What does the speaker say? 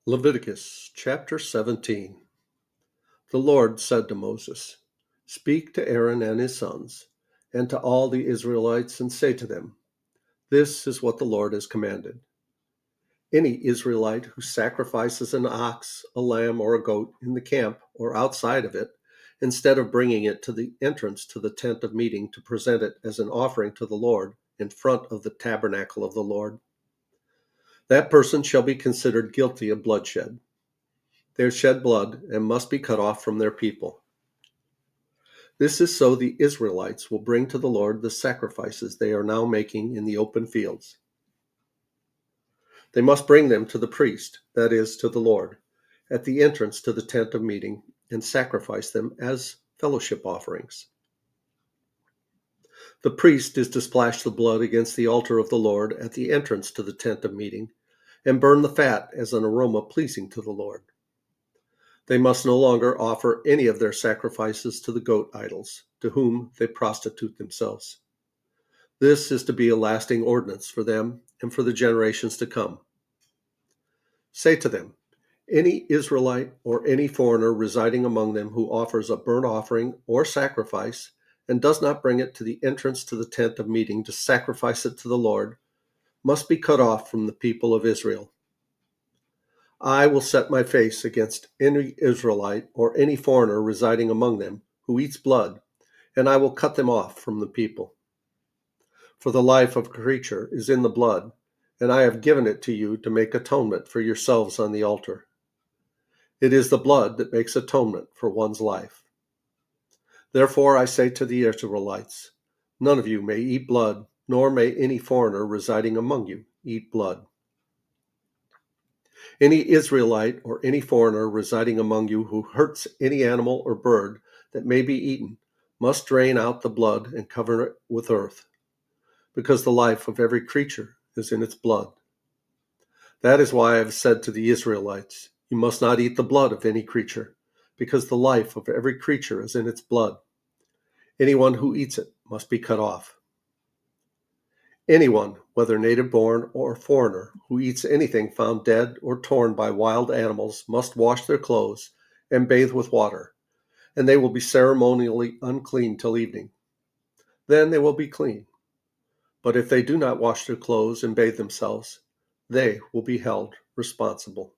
Leviticus chapter 17. The Lord said to Moses, "Speak to Aaron and his sons, and to all the Israelites, and say to them, This is what the Lord has commanded. Any Israelite who sacrifices an ox, a lamb, or a goat in the camp or outside of it, instead of bringing it to the entrance to the tent of meeting to present it as an offering to the Lord in front of the tabernacle of the Lord, that person shall be considered guilty of bloodshed. They have shed blood and must be cut off from their people. This is so the Israelites will bring to the Lord the sacrifices they are now making in the open fields. They must bring them to the priest, that is, to the Lord, at the entrance to the tent of meeting, and sacrifice them as fellowship offerings. The priest is to splash the blood against the altar of the Lord at the entrance to the tent of meeting, and burn the fat as an aroma pleasing to the Lord. They must no longer offer any of their sacrifices to the goat idols, to whom they prostitute themselves. This is to be a lasting ordinance for them and for the generations to come. Say to them, any Israelite or any foreigner residing among them who offers a burnt offering or sacrifice and does not bring it to the entrance to the tent of meeting to sacrifice it to the Lord must be cut off from the people of Israel. I will set my face against any Israelite or any foreigner residing among them who eats blood, and I will cut them off from the people. For the life of a creature is in the blood, and I have given it to you to make atonement for yourselves on the altar. It is the blood that makes atonement for one's life. Therefore I say to the Israelites, none of you may eat blood, nor may any foreigner residing among you eat blood. Any Israelite or any foreigner residing among you who hurts any animal or bird that may be eaten must drain out the blood and cover it with earth, because the life of every creature is in its blood. That is why I have said to the Israelites, you must not eat the blood of any creature, because the life of every creature is in its blood. Anyone who eats it must be cut off. Anyone, whether native-born or foreigner, who eats anything found dead or torn by wild animals must wash their clothes and bathe with water, and they will be ceremonially unclean till evening. Then they will be clean. But if they do not wash their clothes and bathe themselves, they will be held responsible.